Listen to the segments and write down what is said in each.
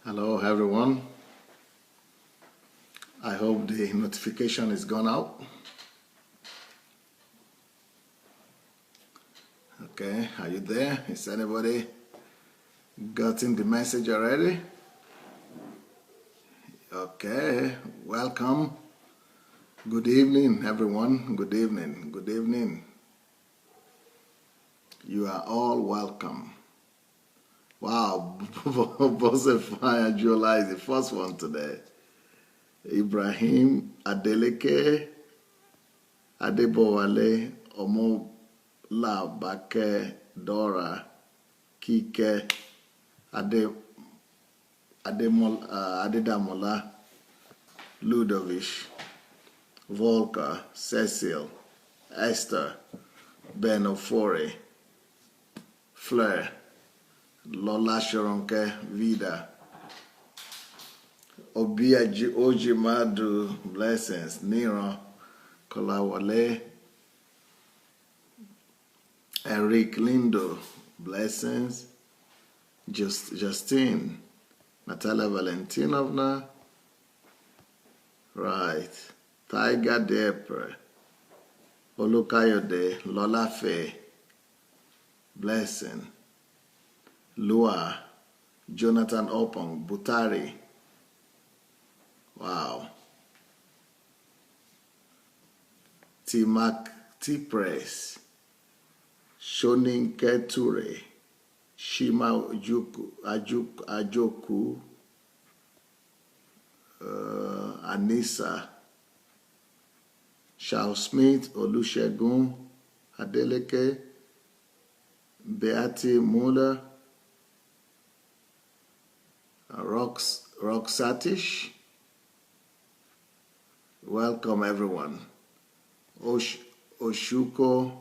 Hello everyone. I hope the notification is gone out. Okay, are you there? Is anybody gotten the message already? Okay, welcome. Good evening everyone. Good evening. Good evening. You are all welcome. Wow, Bosefaya Jola is the first one today. Ibrahim Adeleke Adebowale Omolabake Dora Kike Adedamola Ludovic Volker Cecil Esther Benofore Fleur Lola Sharonke Vida Obia Ojimadu Blessings Nero Kolawale Eric Lindo Blessings Justine Natalia Valentinovna right Tiger Depre Olukayode Lola Faye Blessing Lua Jonathan Opong Butari. Wow. Timak T-Press, Shoninke Ture, Shima Ajoku, Anissa, Charles Smith, Olusegun, Adeleke, Beati Muller, Roxatish. Welcome everyone. Oshuko,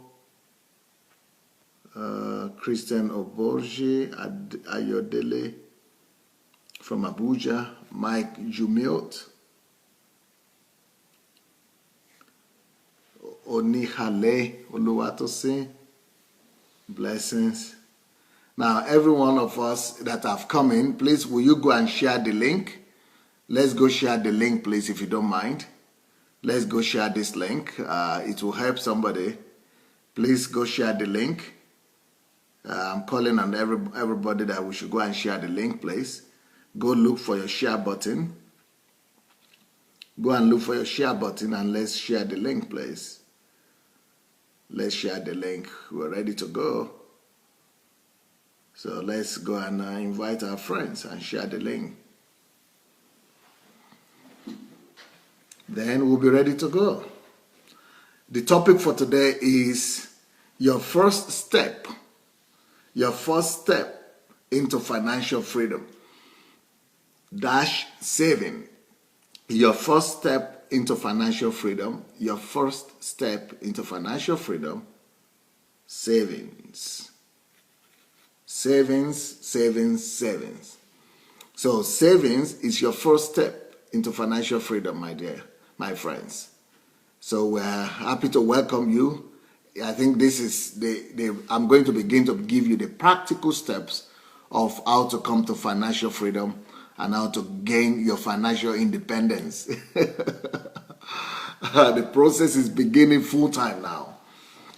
Christian Oborji, Ayodele from Abuja, Mike Jumiot, Onihale Oluwatose, blessings. Now, every one of us that have come in, please, will you go and share the link? Let's go share the link, please, if you don't mind. Let's go share this link. It will help somebody. Please go share the link. I'm calling on everybody that we should go and share the link, please. Go look for your share button. Go and look for your share button and let's share the link, please. Let's share the link. We're ready to go. So let's go and invite our friends and share the link. Then we'll be ready to go. The topic for today is your first step. Your first step into financial freedom. Saving. Your first step into financial freedom. Your first step into financial freedom. Savings. Savings. So savings is your first step into financial freedom, my friends. So we're happy to welcome you. I think this is I'm going to begin to give you the practical steps of how to come to financial freedom and how to gain your financial independence. The process is beginning full time now.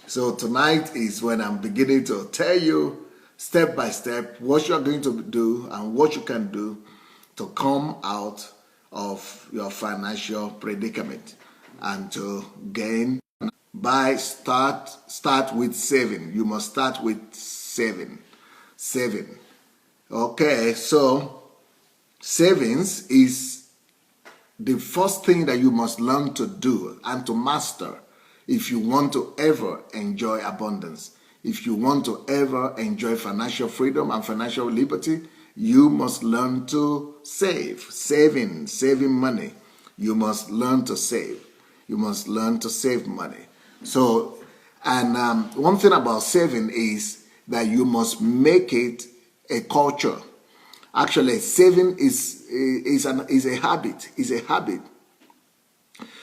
So tonight is when I'm beginning to tell you step by step what you're going to do and what you can do to come out of your financial predicament and to gain by start with saving. You must start with saving. Okay, so savings is the first thing that you must learn to do and to master if you want to ever enjoy abundance. If you want to ever enjoy financial freedom and financial liberty, you must learn to save. Saving money. You must learn to save. You must learn to save money. So, and one thing about saving is that you must make it a culture. Actually, saving is a habit. Is a habit.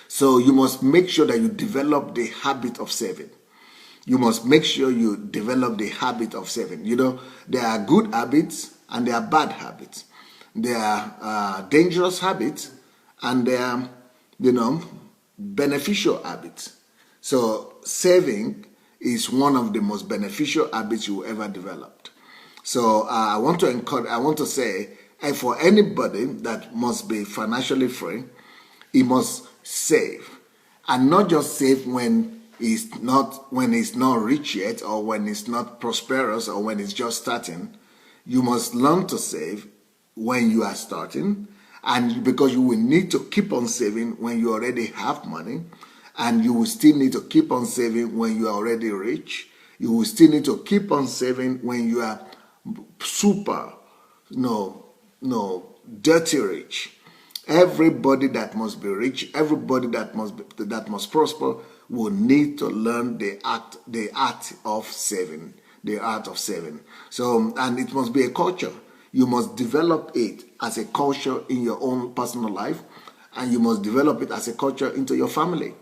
So you must make sure that you develop the habit of saving. You must make sure you develop the habit of saving. You know, there are good habits and there are bad habits. There are dangerous habits, and there are, beneficial habits. So saving is one of the most beneficial habits you ever developed. So I want to encourage, I want to say, for anybody that must be financially free, he must save, and not just save when he's not rich yet, or when he's not prosperous, or when he's just starting. You must learn to save when you are starting, and because you will need to keep on saving when you already have money, and you will still need to keep on saving when you are already rich. You will still need to keep on saving when you are super, dirty rich. Everybody that must be rich, everybody that must prosper, will need to learn the art of saving, the art of saving. So, and it must be a culture. You must develop it as a culture in your own personal life, and you must develop it as a culture into your family.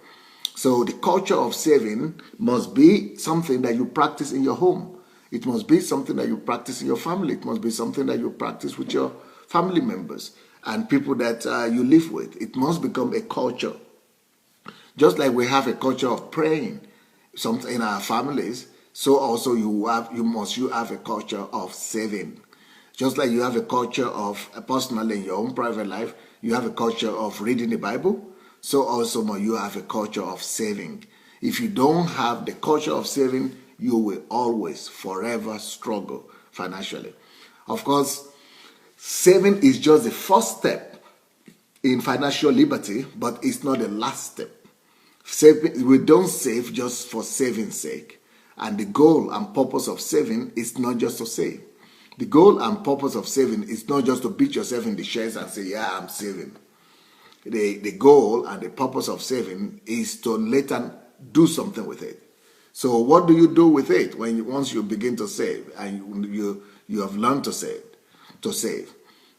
So the culture of saving must be something that you practice in your home. It must be something that you practice in your family. It must be something that you practice with your family members and people that you live with. It must become a culture. Just like we have a culture of praying in our families, so also you have a culture of saving. Just like you have a culture of, personally in your own private life, you have a culture of reading the Bible, so also you have a culture of saving. If you don't have the culture of saving, you will always, forever struggle financially. Of course, saving is just the first step in financial liberty, but it's not the last step. We don't save just for saving's sake. And the goal and purpose of saving is not just to save. The goal and purpose of saving is not just to beat yourself in the chest and say, yeah, I'm saving. The goal and the purpose of saving is to later do something with it. So what do you do with it once you begin to save and you have learned to save?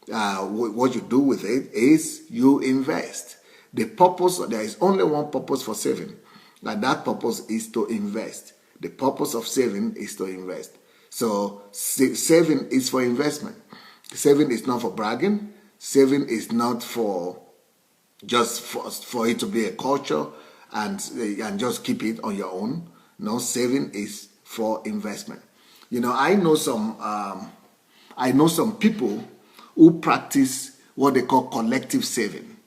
What you do with it is you invest. There is only one purpose for saving, and that purpose is to invest. The purpose of saving is to invest. So saving is for investment. Saving is not for bragging. Saving is not for just for it to be a culture and just keep it on your own. No, saving is for investment. I know some people who practice what they call collective saving,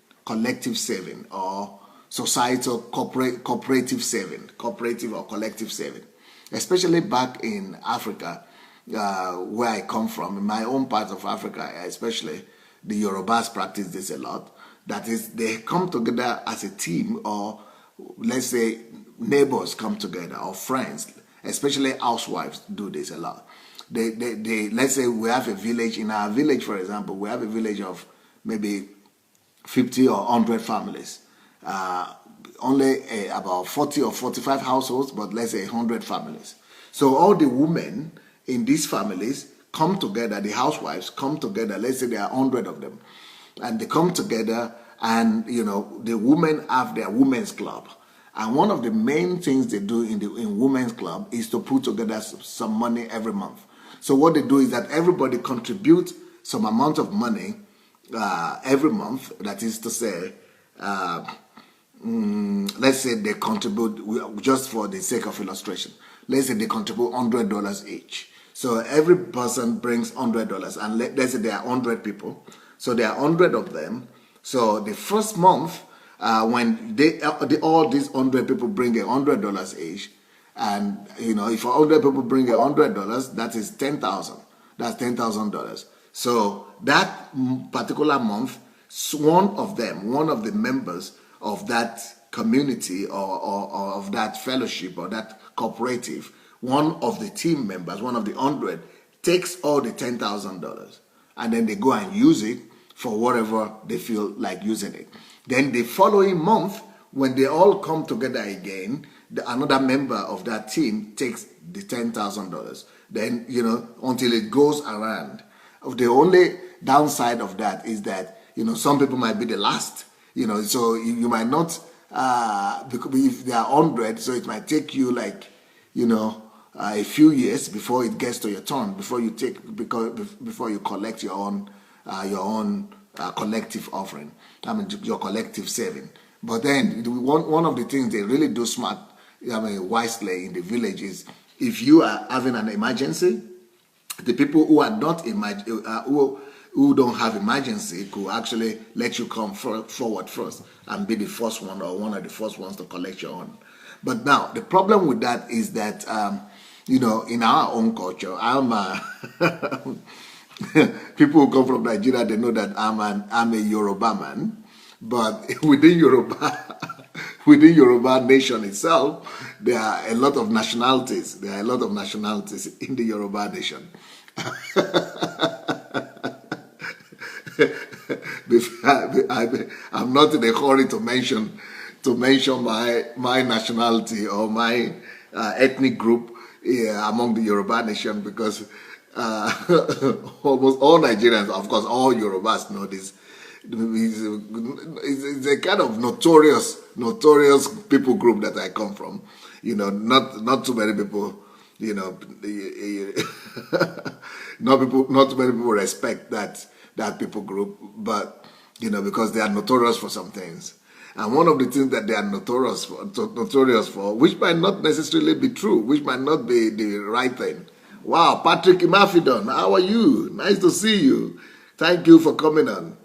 or societal cooperative saving, cooperative or collective saving. Especially back in Africa, where I come from, in my own part of Africa, especially the Yorubas practice this a lot. That is, they come together as a team, or let's say neighbors come together, or friends, especially housewives do this a lot. Let's say we have a village. In our village, for example, we have a village of maybe 50 or 100 families. Only about 40 or 45 households, but let's say 100 families. So all the women in these families come together, the housewives come together, let's say there are 100 of them, and they come together, and the women have their women's club. And one of the main things they do in women's club is to put together some money every month. So what they do is that everybody contributes some amount of money every month. That is to say, let's say they contribute, just for the sake of illustration, let's say they contribute $100 each. So every person brings $100, and let's say there are 100 people. So there are 100 of them. So the first month, when all these 100 people bring $100 each, and if 100 people bring $100, that is 10,000. That's $10,000. So that particular month, one of the members of that community or of that fellowship or that cooperative, one of the team members, one of the 100, takes all the $10,000, and then they go and use it for whatever they feel like using it. Then the following month, when they all come together again, another member of that team takes the $10,000. Then, until it goes around. The only downside of that is that, some people might be the last, so you might not, because if there are 100, so it might take you a few years before it gets to your turn, before you collect your own your own collective offering. I mean, your collective saving. But then one of the things they really do smart, I mean, wisely in the village is if you are having an emergency, the people who are not who don't have emergency could actually let you come forward first and be the first one or one of the first ones to collect your own. But now the problem with that is that in our own culture, I'm people who come from Nigeria, they know that I'm a Yoruba man, but within Yoruba nation itself, there are a lot of nationalities. There are a lot of nationalities in the Yoruba nation. I'm not in a hurry to mention my nationality or my ethnic group among the Yoruba nation, because almost all Nigerians, of course, all Yorubas know this. It's a kind of notorious people group that I come from. Not too many people. Not too many people respect that people group, but because they are notorious for some things. And one of the things that they are notorious for, which might not necessarily be true, which might not be the right thing. Wow, Patrick Imafidon, how are you? Nice to see you. Thank you for coming on.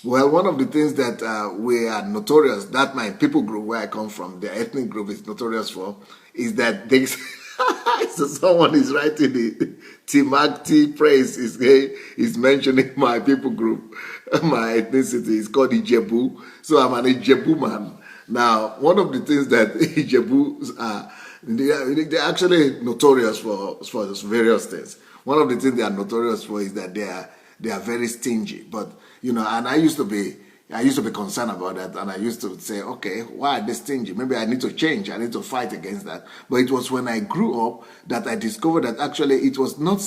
Well, one of the things that we are notorious, that my people group where I come from, the ethnic group is notorious for, is that they so someone is writing the Timakti praise is mentioning my people group, my ethnicity is called Ijebu. So I'm an Ijebu man. Now, one of the things that Ijebus are, they're actually notorious for various things. One of the things they are notorious for is that they are very stingy. But and I used to be concerned about that, and I used to say, okay, why are they stingy? Maybe I need to change. I need to fight against that. But it was when I grew up that I discovered that actually it's not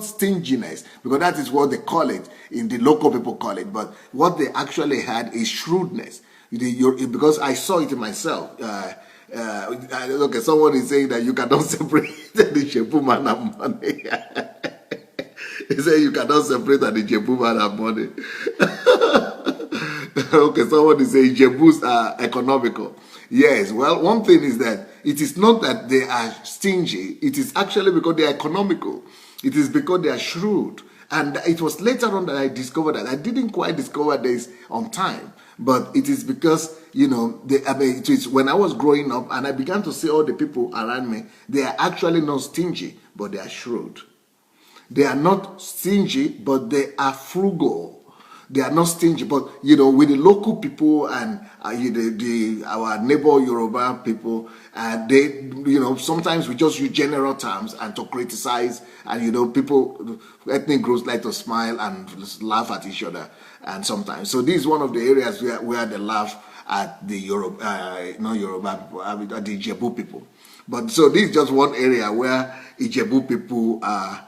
stinginess, because that is what they call it, in the local people call it. But what they actually had is shrewdness. Because I saw it in myself. Okay, someone is saying that you cannot separate the Shepu man and money. He said you cannot separate the Shepu man and money. Okay, someone is saying Jebus are economical. Yes, well, one thing is that it is not that they are stingy. It is actually because they are economical. It is because they are shrewd. And it was later on that I discovered that. I didn't quite discover this on time. But it is because, it is when I was growing up and I began to see all the people around me, they are actually not stingy, but they are shrewd. They are not stingy, but they are frugal. They are not stingy, but with the local people and our neighbor Yoruba people, they sometimes we just use general terms and to criticize, and people, ethnic groups like to smile and laugh at each other, and sometimes. So this is one of the areas where they laugh at the not Yoruba people, at the Ijebu people. But so this is just one area where Ijebu people are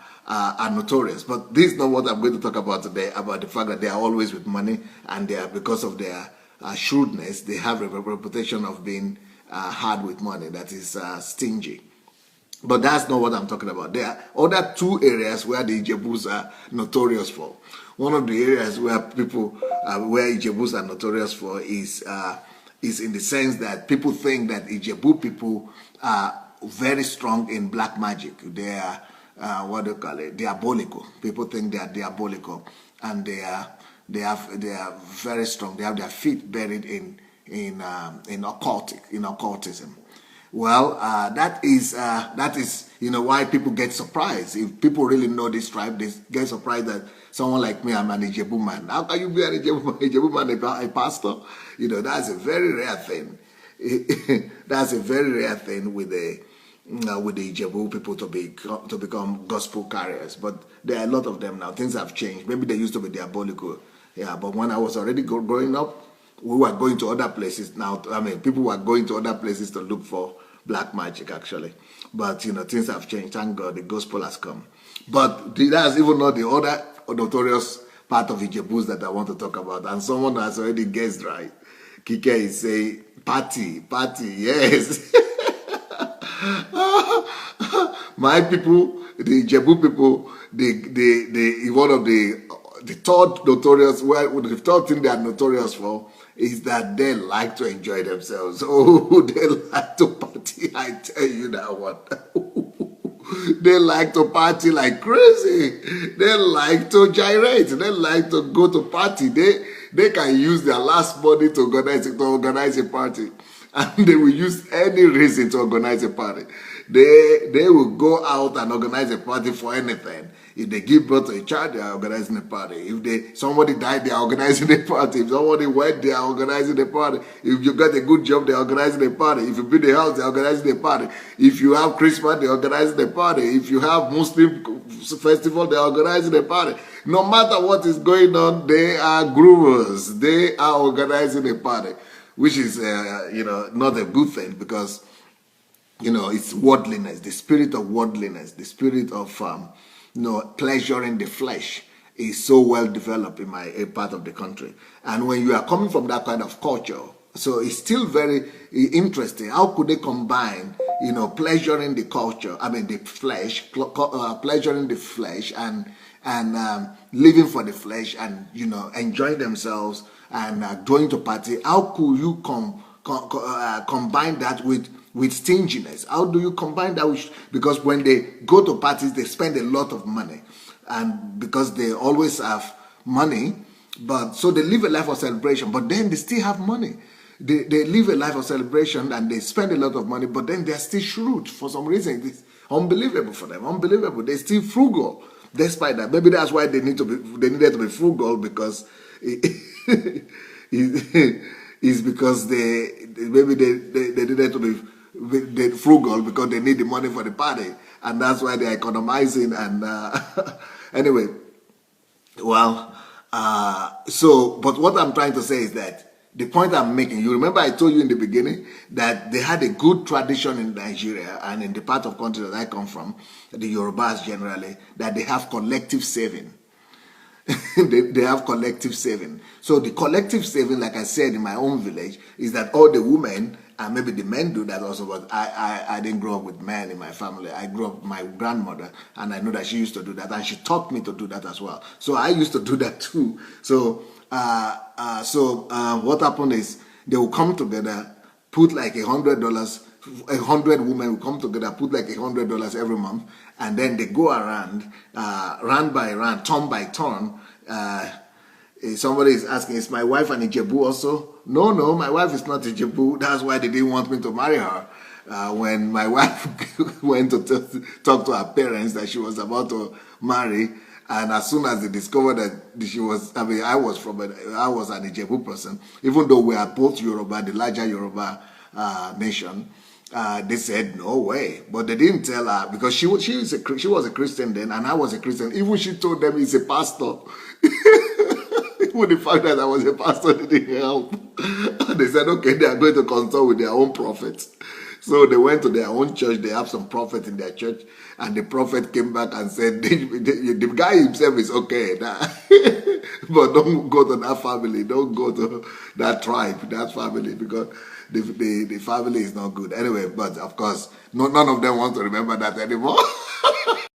notorious. But this is not what I'm going to talk about today, about the fact that they are always with money, and because of their shrewdness, they have a reputation of being hard with money, that is stingy. But that's not what I'm talking about. There are other two areas where the Ijebus are notorious for. One of the areas where where Ijebus are notorious for is in the sense that people think that Ijebu people are very strong in black magic. They are what do you call it? Diabolical. People think they are diabolical, and they are very strong. They have their feet buried in occultism. Well, that is why people get surprised. If people really know this tribe, they get surprised that someone like me, I'm an Ijebu man. How can you be an Ijebu man, a pastor? That's a very rare thing. That's a very rare thing with the Ijebu people to become gospel carriers. But there are a lot of them now. Things have changed. Maybe they used to be diabolical. Yeah, but when I was already growing up, we were going to other places now. People were going to other places to look for black magic, actually. But, things have changed. Thank God the gospel has come. But that's even not the other notorious part of Ijebus that I want to talk about. And someone has already guessed right. Kike is saying, party, yes. My people, the Ijebu people, one of the the third notorious, well, the third thing they are notorious for is that they like to enjoy themselves. Oh, they like to party. I tell you that one. They like to party like crazy. They like to gyrate. They like to go to party. They can use their last money to organize a party. And they will use any reason to organize a party. They will go out and organize a party for anything. If they give birth to a child, they are organizing a party. If somebody died, they are organizing a party. If somebody went, they are organizing a party. If you got a good job, they are organizing a party. If you build a house, they are organizing a party. If you have Christmas, they are organizing a party. If you have Muslim festival, they are organizing a party. No matter what is going on, they are groovers. They are organizing a party, which is, not a good thing, because it's worldliness, the spirit of worldliness, the spirit of pleasure in the flesh is so well developed in my part of the country. And when you are coming from that kind of culture, so it's still very interesting. How could they combine, pleasure in the culture, the flesh, pleasure in the flesh, and living for the flesh, and enjoying themselves and going to party? How could you combine that with stinginess? How do you combine that with, because when they go to parties, they spend a lot of money, and because they always have money, but so they live a life of celebration, but then they still have money. They live a life of celebration and they spend a lot of money, but then they're still shrewd for some reason. It's unbelievable for them. Unbelievable. They're still frugal despite that. Maybe that's why they needed to be frugal, because it's because they needed to be frugal because they need the money for the party, and that's why they're economizing. And anyway, well, but what I'm trying to say is that the point I'm making, you remember I told you in the beginning that they had a good tradition in Nigeria and in the part of country that I come from, the Yorubas generally, that they have collective saving. They have collective saving. So the collective saving, like I said in my own village, is that all the women, and maybe the men do that also, but I didn't grow up with men in my family. I grew up with my grandmother, and I know that she used to do that, and she taught me to do that as well. So I used to do that too. So what happened is they will come together, put like $100. 100 women will come together, put like $100 every month, and then they go around, round by round, turn by turn. Somebody is asking, is my wife an Ijebu also? No, my wife is not Ijebu. That's why they didn't want me to marry her. When my wife went to talk to her parents that she was about to marry, and as soon as they discovered that she was, I was an Ijebu person, even though we are both Yoruba, the larger Yoruba nation, they said no way, but they didn't tell her, because she was a Christian then, and I was a Christian. Even she told them he's a pastor. Even the fact that I was a pastor didn't help. They said okay, they are going to consult with their own prophets. So they went to their own church. They have some prophet in their church, and the prophet came back and said the guy himself is okay, but don't go to that family, don't go to that tribe, that family, because the family is not good. Anyway, but of course, none of them want to remember that anymore.